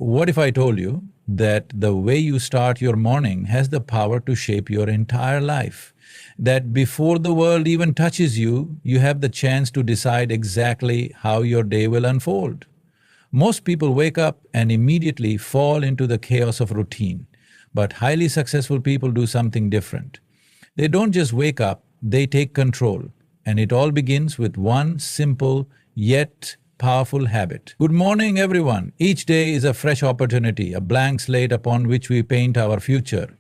What if I told you that the way you start your morning has the power to shape your entire life? That before the world even touches you, you have the chance to decide exactly how your day will unfold. Most people wake up and immediately fall into the chaos of routine, but highly successful people do something different. They don't just wake up, they take control. And it all begins with one simple yet powerful habit. Good morning, everyone. Each day is a fresh opportunity, a blank slate upon which we paint our future.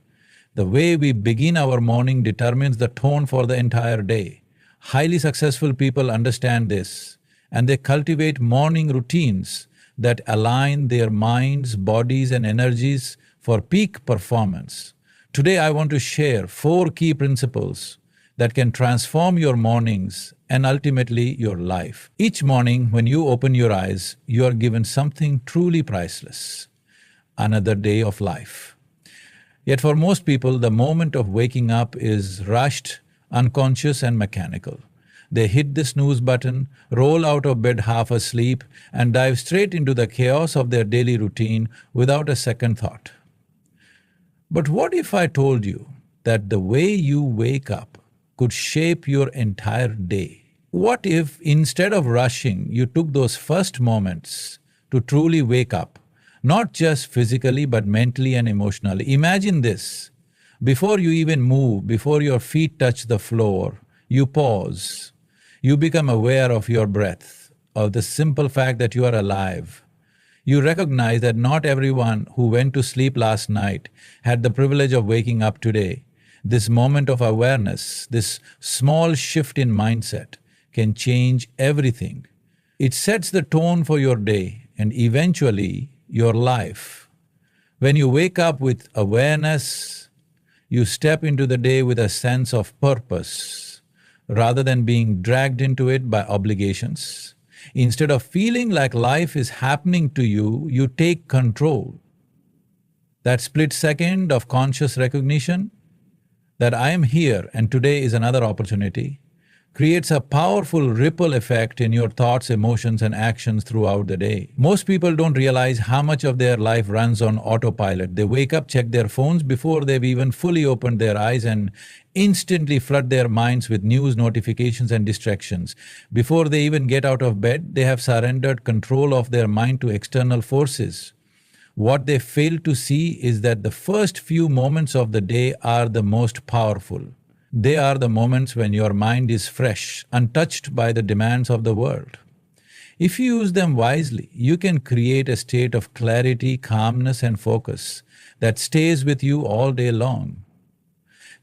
The way we begin our morning determines the tone for the entire day. Highly successful people understand this, and they cultivate morning routines that align their minds, bodies, and energies for peak performance. Today, I want to share 4 key principles that can transform your mornings and ultimately your life. Each morning, when you open your eyes, you are given something truly priceless: another day of life. Yet for most people, the moment of waking up is rushed, unconscious, and mechanical. They hit the snooze button, roll out of bed half asleep, and dive straight into the chaos of their daily routine without a second thought. But what if I told you that the way you wake up could shape your entire day? What if instead of rushing, you took those first moments to truly wake up, not just physically but mentally and emotionally? Imagine this. Before you even move, before your feet touch the floor, you pause. You become aware of your breath, of the simple fact that you are alive. You recognize that not everyone who went to sleep last night had the privilege of waking up today. This moment of awareness, this small shift in mindset, can change everything. It sets the tone for your day and eventually your life. When you wake up with awareness, you step into the day with a sense of purpose, rather than being dragged into it by obligations. Instead of feeling like life is happening to you, you take control. That split second of conscious recognition that I am here and today is another opportunity creates a powerful ripple effect in your thoughts, emotions, and actions throughout the day. Most people don't realize how much of their life runs on autopilot. They wake up, check their phones before they've even fully opened their eyes, and instantly flood their minds with news, notifications, and distractions. Before they even get out of bed, they have surrendered control of their mind to external forces. What they fail to see is that the first few moments of the day are the most powerful. They are the moments when your mind is fresh, untouched by the demands of the world. If you use them wisely, you can create a state of clarity, calmness, and focus that stays with you all day long.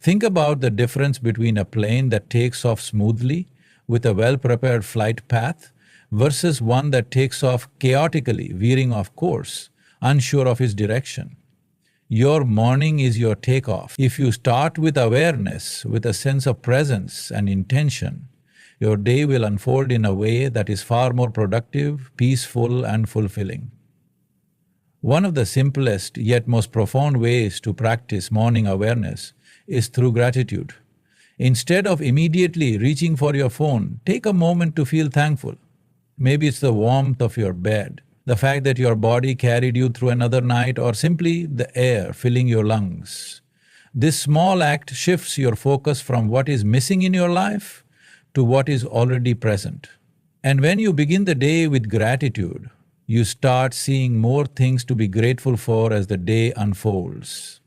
Think about the difference between a plane that takes off smoothly with a well-prepared flight path versus one that takes off chaotically, veering off course, unsure of its direction. Your morning is your takeoff. If you start with awareness, with a sense of presence and intention, your day will unfold in a way that is far more productive, peaceful, and fulfilling. One of the simplest yet most profound ways to practice morning awareness is through gratitude. Instead of immediately reaching for your phone, take a moment to feel thankful. Maybe it's the warmth of your bed, the fact that your body carried you through another night, or simply the air filling your lungs. This small act shifts your focus from what is missing in your life to what is already present. And when you begin the day with gratitude, you start seeing more things to be grateful for as the day unfolds.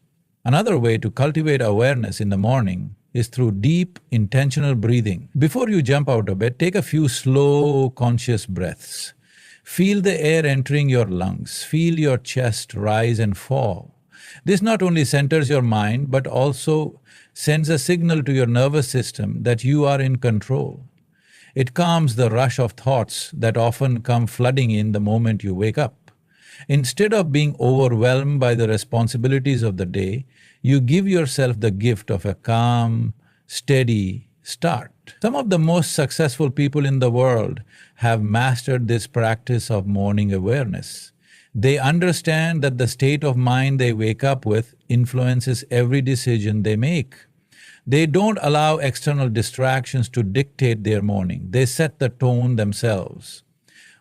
Another way to cultivate awareness in the morning is through deep, intentional breathing. Before you jump out of bed, take a few slow, conscious breaths. Feel the air entering your lungs. Feel your chest rise and fall. This not only centers your mind, but also sends a signal to your nervous system that you are in control. It calms the rush of thoughts that often come flooding in the moment you wake up. Instead of being overwhelmed by the responsibilities of the day, you give yourself the gift of a calm, steady start. Some of the most successful people in the world have mastered this practice of morning awareness. They understand that the state of mind they wake up with influences every decision they make. They don't allow external distractions to dictate their morning. They set the tone themselves.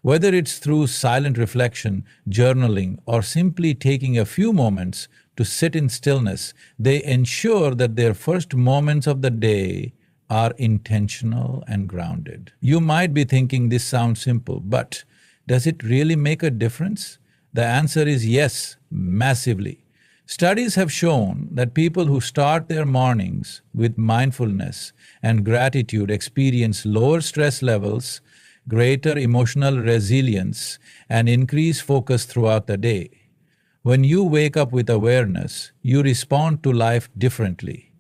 Whether it's through silent reflection, journaling, or simply taking a few moments to sit in stillness, they ensure that their first moments of the day are intentional and grounded. You might be thinking this sounds simple, but does it really make a difference? The answer is yes, massively. Studies have shown that people who start their mornings with mindfulness and gratitude experience lower stress levels, greater emotional resilience, and increased focus throughout the day. When you wake up with awareness, you respond to life differently.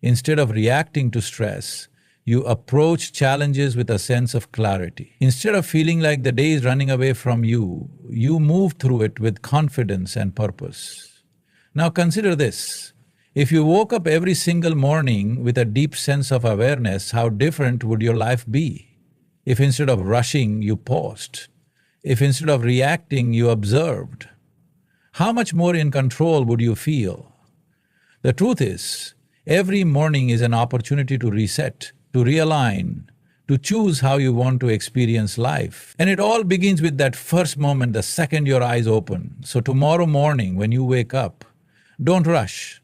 Instead of reacting to stress, you approach challenges with a sense of clarity. Instead of feeling like the day is running away from you, you move through it with confidence and purpose. Now consider this. If you woke up every single morning with a deep sense of awareness, how different would your life be? If instead of rushing, you paused? If instead of reacting, you observed? How much more in control would you feel? The truth is, every morning is an opportunity to reset, to realign, to choose how you want to experience life. And it all begins with that first moment, the second your eyes open. So tomorrow morning when you wake up, don't rush.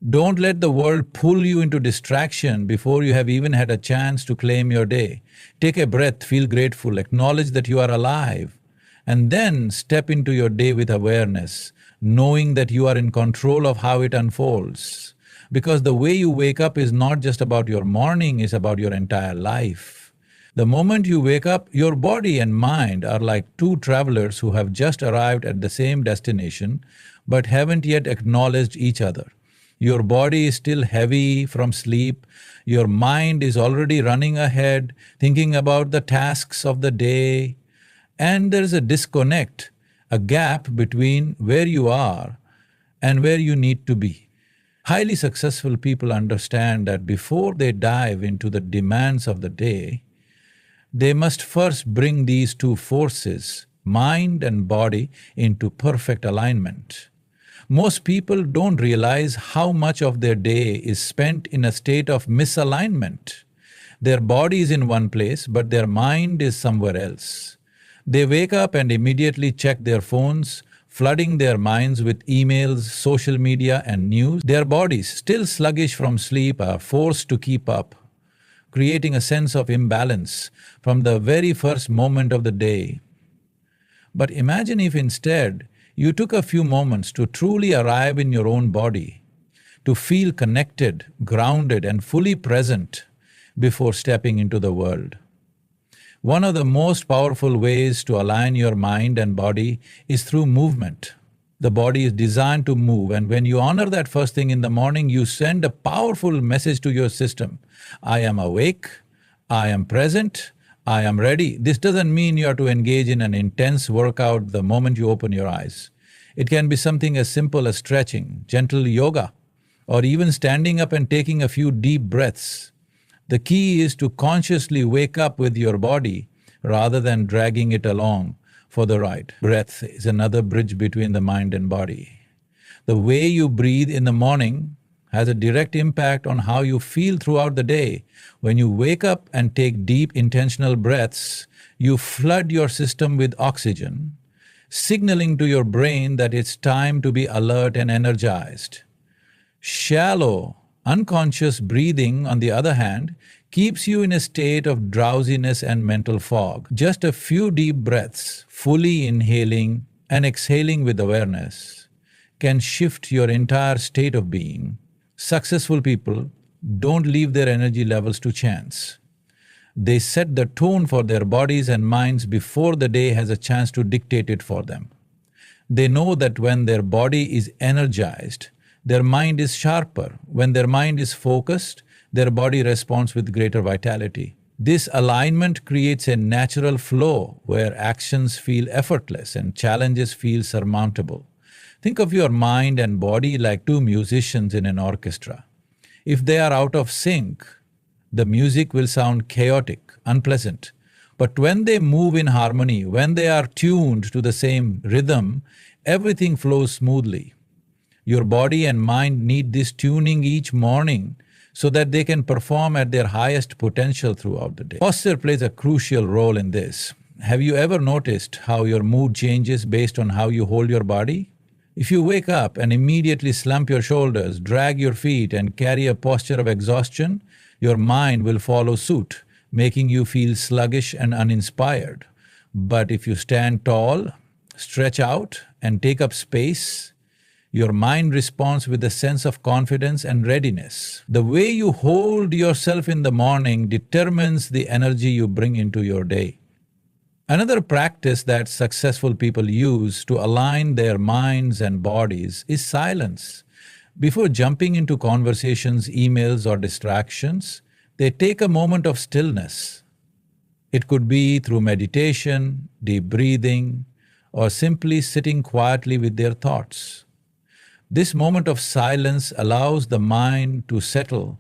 Don't let the world pull you into distraction before you have even had a chance to claim your day. Take a breath, feel grateful, acknowledge that you are alive, and then step into your day with awareness, knowing that you are in control of how it unfolds. Because the way you wake up is not just about your morning, it's about your entire life. The moment you wake up, your body and mind are like two travelers who have just arrived at the same destination but haven't yet acknowledged each other. Your body is still heavy from sleep, your mind is already running ahead, thinking about the tasks of the day, and there is a disconnect, a gap between where you are and where you need to be. Highly successful people understand that before they dive into the demands of the day, they must first bring these two forces, mind and body, into perfect alignment. Most people don't realize how much of their day is spent in a state of misalignment. Their body is in one place, but their mind is somewhere else. They wake up and immediately check their phones, flooding their minds with emails, social media, and news. Their bodies, still sluggish from sleep, are forced to keep up, creating a sense of imbalance from the very first moment of the day. But imagine if instead you took a few moments to truly arrive in your own body, to feel connected, grounded, and fully present before stepping into the world. One of the most powerful ways to align your mind and body is through movement. The body is designed to move, and when you honor that first thing in the morning, you send a powerful message to your system. I am awake, I am present, I am ready. This doesn't mean you are to engage in an intense workout the moment you open your eyes. It can be something as simple as stretching, gentle yoga, or even standing up and taking a few deep breaths. The key is to consciously wake up with your body rather than dragging it along for the ride. Breath is another bridge between the mind and body. The way you breathe in the morning has a direct impact on how you feel throughout the day. When you wake up and take deep, intentional breaths, you flood your system with oxygen, signaling to your brain that it's time to be alert and energized. Shallow, unconscious breathing, on the other hand, keeps you in a state of drowsiness and mental fog. Just a few deep breaths, fully inhaling and exhaling with awareness, can shift your entire state of being. Successful people don't leave their energy levels to chance. They set the tone for their bodies and minds before the day has a chance to dictate it for them. They know that when their body is energized, their mind is sharper. When their mind is focused, their body responds with greater vitality. This alignment creates a natural flow where actions feel effortless and challenges feel surmountable. Think of your mind and body like two musicians in an orchestra. If they are out of sync, the music will sound chaotic, unpleasant. But when they move in harmony, when they are tuned to the same rhythm, everything flows smoothly. Your body and mind need this tuning each morning so that they can perform at their highest potential throughout the day. Posture plays a crucial role in this. have you ever noticed how your mood changes based on how you hold your body? If you wake up and immediately slump your shoulders, drag your feet, and carry a posture of exhaustion, your mind will follow suit, making you feel sluggish and uninspired. But if you stand tall, stretch out, and take up space, your mind responds with a sense of confidence and readiness. The way you hold yourself in the morning determines the energy you bring into your day. Another practice that successful people use to align their minds and bodies is silence. Before jumping into conversations, emails, or distractions, they take a moment of stillness. It could be through meditation, deep breathing, or simply sitting quietly with their thoughts. This moment of silence allows the mind to settle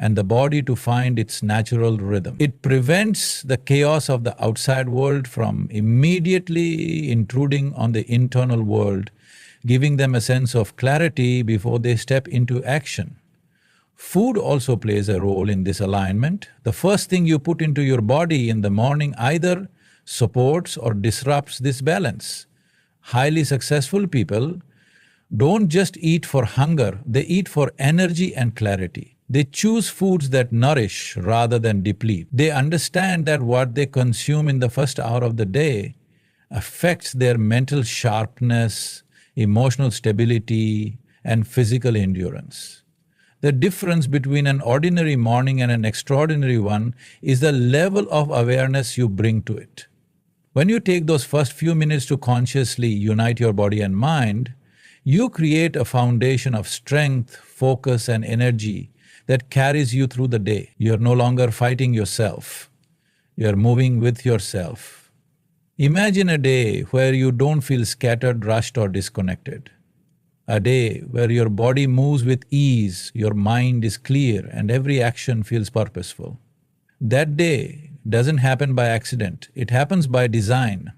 and the body to find its natural rhythm. It prevents the chaos of the outside world from immediately intruding on the internal world, giving them a sense of clarity before they step into action. Food also plays a role in this alignment. The first thing you put into your body in the morning either supports or disrupts this balance. Highly successful people don't just eat for hunger, they eat for energy and clarity. They choose foods that nourish rather than deplete. They understand that what they consume in the first hour of the day affects their mental sharpness, emotional stability, and physical endurance. The difference between an ordinary morning and an extraordinary one is the level of awareness you bring to it. When you take those first few minutes to consciously unite your body and mind, you create a foundation of strength, focus, and energy that carries you through the day. You're no longer fighting yourself. You're moving with yourself. Imagine a day where you don't feel scattered, rushed, or disconnected. A day where your body moves with ease, your mind is clear, and every action feels purposeful. That day doesn't happen by accident, it happens by design.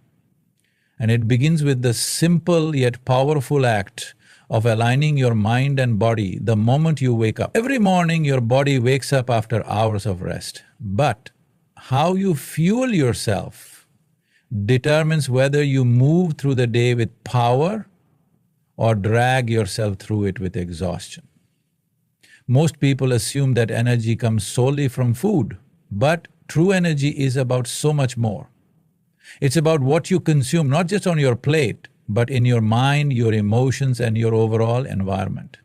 And it begins with the simple yet powerful act of aligning your mind and body the moment you wake up. Every morning your body wakes up after hours of rest, but how you fuel yourself determines whether you move through the day with power or drag yourself through it with exhaustion. Most people assume that energy comes solely from food, but true energy is about so much more. It's about what you consume, not just on your plate, but in your mind, your emotions, and your overall environment.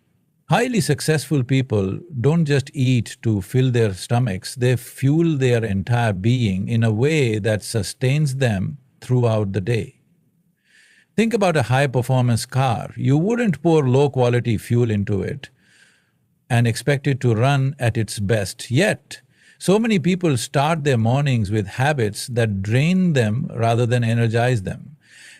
Highly successful people don't just eat to fill their stomachs, they fuel their entire being in a way that sustains them throughout the day. Think about a high-performance car. You wouldn't pour low-quality fuel into it and expect it to run at its best. Yet, so many people start their mornings with habits that drain them rather than energize them.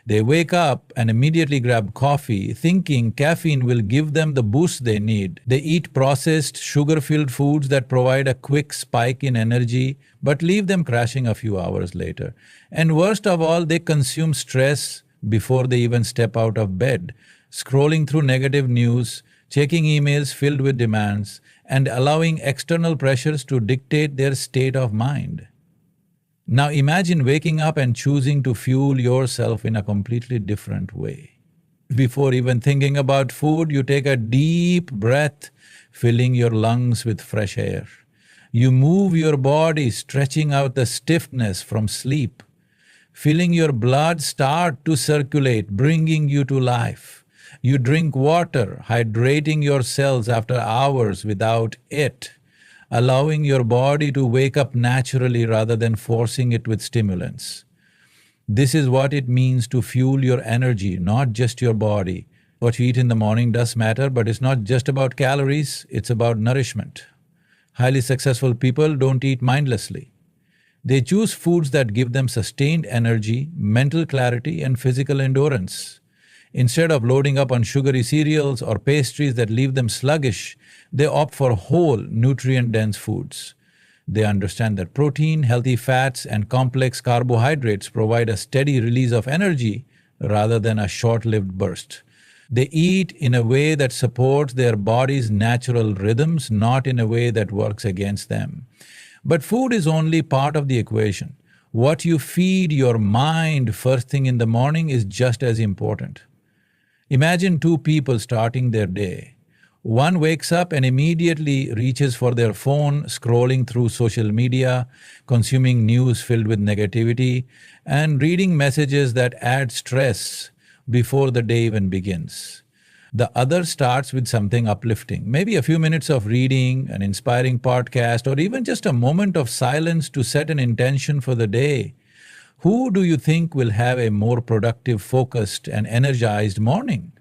They wake up and immediately grab coffee, thinking caffeine will give them the boost they need. They eat processed, sugar-filled foods that provide a quick spike in energy, but leave them crashing a few hours later. And worst of all, they consume stress before they even step out of bed, scrolling through negative news, checking emails filled with demands, and allowing external pressures to dictate their state of mind. Now imagine waking up and choosing to fuel yourself in a completely different way. Before even thinking about food, you take a deep breath, filling your lungs with fresh air. You move your body, stretching out the stiffness from sleep, feeling your blood start to circulate, bringing you to life. You drink water, hydrating your cells after hours without it, allowing your body to wake up naturally rather than forcing it with stimulants. This is what it means to fuel your energy, not just your body. What you eat in the morning does matter, but it's not just about calories, it's about nourishment. Highly successful people don't eat mindlessly. They choose foods that give them sustained energy, mental clarity, and physical endurance. Instead of loading up on sugary cereals or pastries that leave them sluggish, they opt for whole, nutrient-dense foods. They understand that protein, healthy fats, and complex carbohydrates provide a steady release of energy rather than a short-lived burst. They eat in a way that supports their body's natural rhythms, not in a way that works against them. But food is only part of the equation. What you feed your mind first thing in the morning is just as important. Imagine two people starting their day. One wakes up and immediately reaches for their phone, scrolling through social media, consuming news filled with negativity, and reading messages that add stress before the day even begins. The other starts with something uplifting, maybe a few minutes of reading, an inspiring podcast, or even just a moment of silence to set an intention for the day. Who do you think will have a more productive, focused, and energized morning?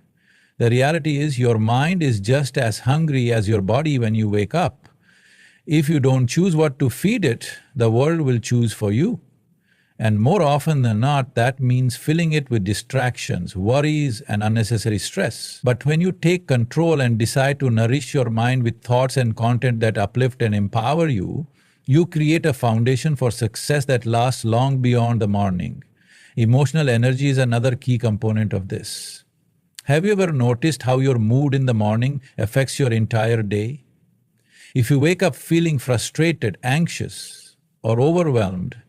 The reality is your mind is just as hungry as your body when you wake up. If you don't choose what to feed it, the world will choose for you. And more often than not, that means filling it with distractions, worries, and unnecessary stress. But when you take control and decide to nourish your mind with thoughts and content that uplift and empower you, you create a foundation for success that lasts long beyond the morning. Emotional energy is another key component of this. Have you ever noticed how your mood in the morning affects your entire day? If you wake up feeling frustrated, anxious, or overwhelmed,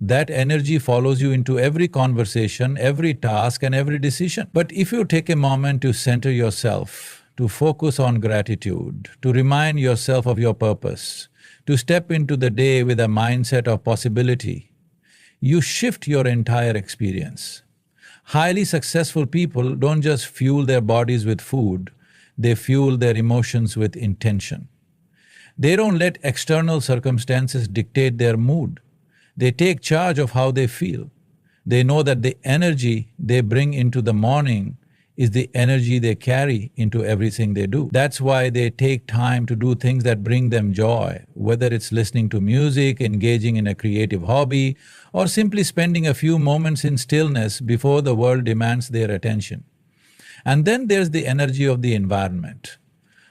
that energy follows you into every conversation, every task, and every decision. But if you take a moment to center yourself, to focus on gratitude, to remind yourself of your purpose, to step into the day with a mindset of possibility, you shift your entire experience. Highly successful people don't just fuel their bodies with food, they fuel their emotions with intention. They don't let external circumstances dictate their mood. They take charge of how they feel. They know that the energy they bring into the morning is the energy they carry into everything they do. That's why they take time to do things that bring them joy, whether it's listening to music, engaging in a creative hobby, or simply spending a few moments in stillness before the world demands their attention. And then there's the energy of the environment.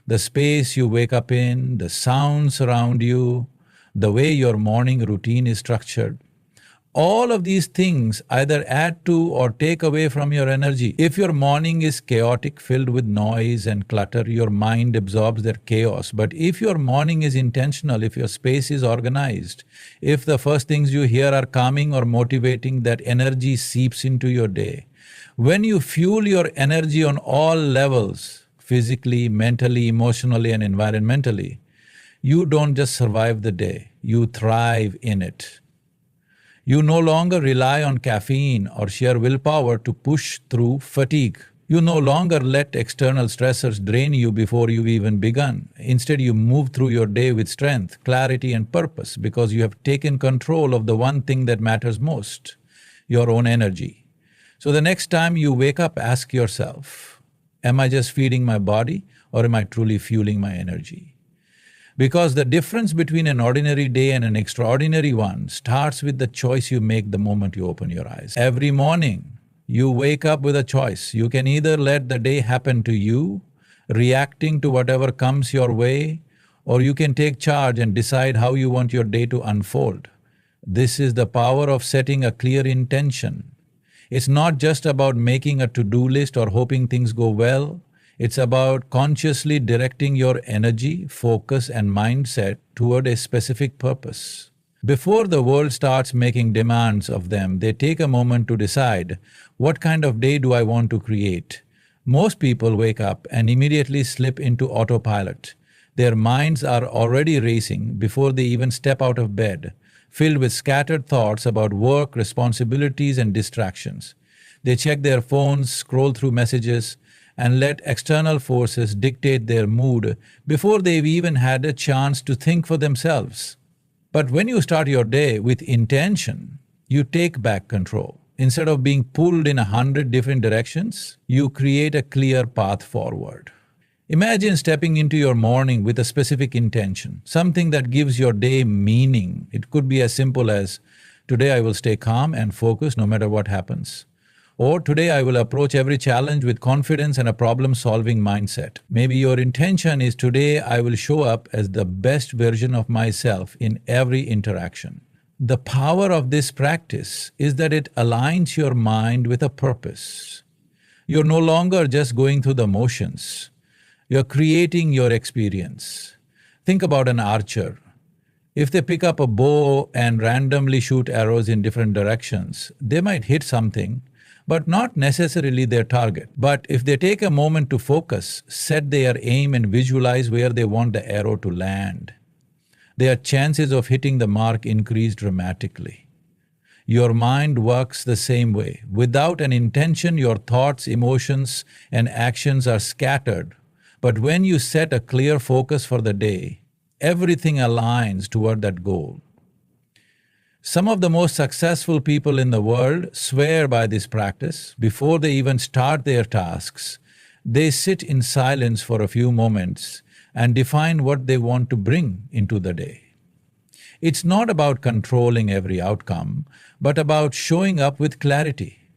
The space you wake up in, the sounds around you, the way your morning routine is structured. All of these things either add to or take away from your energy. If your morning is chaotic, filled with noise and clutter, your mind absorbs that chaos. But if your morning is intentional, if your space is organized, if the first things you hear are calming or motivating, that energy seeps into your day. When you fuel your energy on all levels, physically, mentally, emotionally, and environmentally, you don't just survive the day, you thrive in it. You no longer rely on caffeine or sheer willpower to push through fatigue. You no longer let external stressors drain you before you've even begun. Instead, you move through your day with strength, clarity, and purpose because you have taken control of the one thing that matters most, your own energy. So the next time you wake up, ask yourself, am I just feeding my body or am I truly fueling my energy? Because the difference between an ordinary day and an extraordinary one starts with the choice you make the moment you open your eyes. Every morning, you wake up with a choice. You can either let the day happen to you, reacting to whatever comes your way, or you can take charge and decide how you want your day to unfold. This is the power of setting a clear intention. It's not just about making a to-do list or hoping things go well. It's about consciously directing your energy, focus, and mindset toward a specific purpose. Before the world starts making demands of them, they take a moment to decide, what kind of day do I want to create? Most people wake up and immediately slip into autopilot. Their minds are already racing before they even step out of bed, filled with scattered thoughts about work, responsibilities, and distractions. They check their phones, scroll through messages, and let external forces dictate their mood before they've even had a chance to think for themselves. But when you start your day with intention, you take back control. Instead of being pulled in 100 different directions, you create a clear path forward. Imagine stepping into your morning with a specific intention, something that gives your day meaning. It could be as simple as, today I will stay calm and focused no matter what happens. Or today I will approach every challenge with confidence and a problem-solving mindset. Maybe your intention is today I will show up as the best version of myself in every interaction. The power of this practice is that it aligns your mind with a purpose. You're no longer just going through the motions. You're creating your experience. Think about an archer. If they pick up a bow and randomly shoot arrows in different directions, they might hit something, but not necessarily their target. But if they take a moment to focus, set their aim and visualize where they want the arrow to land, their chances of hitting the mark increase dramatically. Your mind works the same way. Without an intention, your thoughts, emotions, and actions are scattered. But when you set a clear focus for the day, everything aligns toward that goal. Some of the most successful people in the world swear by this practice. Before they even start their tasks, they sit in silence for a few moments and define what they want to bring into the day. It's not about controlling every outcome, but about showing up with clarity.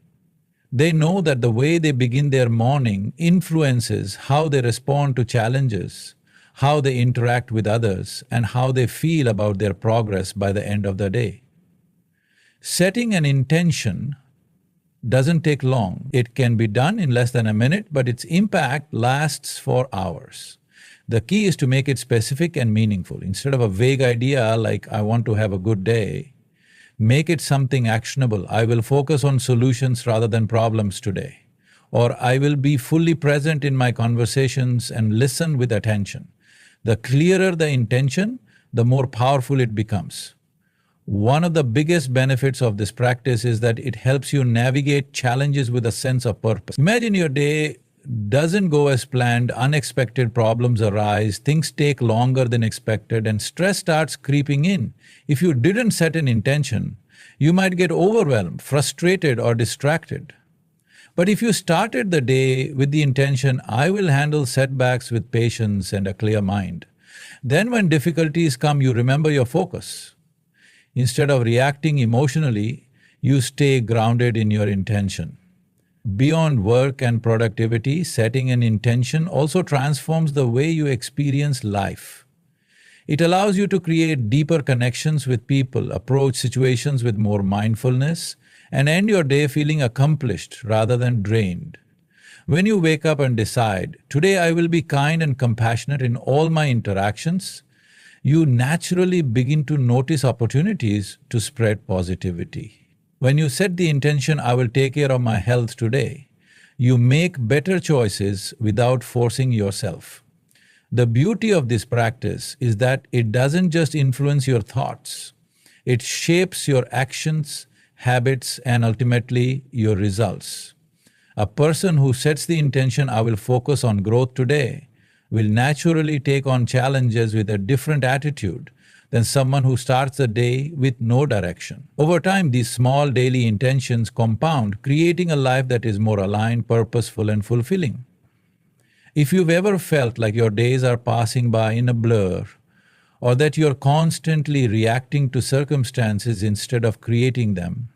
They know that the way they begin their morning influences how they respond to challenges, how they interact with others, and how they feel about their progress by the end of the day. Setting an intention doesn't take long. It can be done in less than a minute, but its impact lasts for hours. The key is to make it specific and meaningful. Instead of a vague idea like, I want to have a good day, make it something actionable. I will focus on solutions rather than problems today. Or I will be fully present in my conversations and listen with attention. The clearer the intention, the more powerful it becomes. One of the biggest benefits of this practice is that it helps you navigate challenges with a sense of purpose. Imagine your day doesn't go as planned, unexpected problems arise, things take longer than expected, and stress starts creeping in. If you didn't set an intention, you might get overwhelmed, frustrated, or distracted. But if you started the day with the intention, I will handle setbacks with patience and a clear mind, then when difficulties come, you remember your focus. Instead of reacting emotionally, you stay grounded in your intention. Beyond work and productivity, setting an intention also transforms the way you experience life. It allows you to create deeper connections with people, approach situations with more mindfulness, and end your day feeling accomplished rather than drained. When you wake up and decide, today I will be kind and compassionate in all my interactions, you naturally begin to notice opportunities to spread positivity. When you set the intention, I will take care of my health today, you make better choices without forcing yourself. The beauty of this practice is that it doesn't just influence your thoughts, it shapes your actions, habits, and ultimately your results. A person who sets the intention, I will focus on growth today, will naturally take on challenges with a different attitude than someone who starts the day with no direction. Over time, these small daily intentions compound, creating a life that is more aligned, purposeful, and fulfilling. If you've ever felt like your days are passing by in a blur, or that you're constantly reacting to circumstances instead of creating them,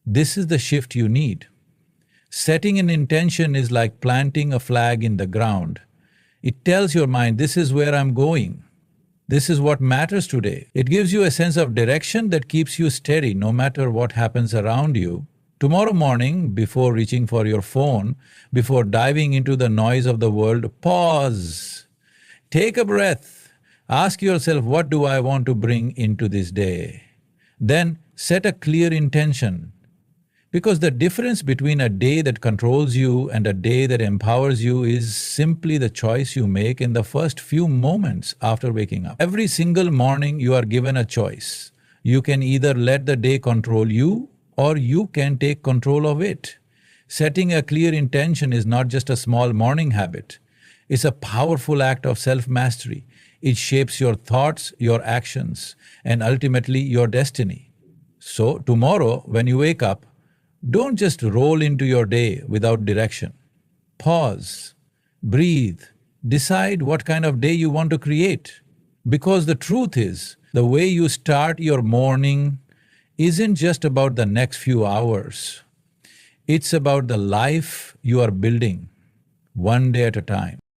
this is the shift you need. Setting an intention is like planting a flag in the ground. It tells your mind, this is where I'm going. This is what matters today. It gives you a sense of direction that keeps you steady no matter what happens around you. Tomorrow morning, before reaching for your phone, before diving into the noise of the world, pause. Take a breath. Ask yourself, what do I want to bring into this day? Then set a clear intention. Because the difference between a day that controls you and a day that empowers you is simply the choice you make in the first few moments after waking up. Every single morning you are given a choice. You can either let the day control you or you can take control of it. Setting a clear intention is not just a small morning habit. It's a powerful act of self-mastery. It shapes your thoughts, your actions, and ultimately your destiny. So tomorrow when you wake up, don't just roll into your day without direction. Pause, breathe, decide what kind of day you want to create. Because the truth is, the way you start your morning isn't just about the next few hours. It's about the life you are building, one day at a time.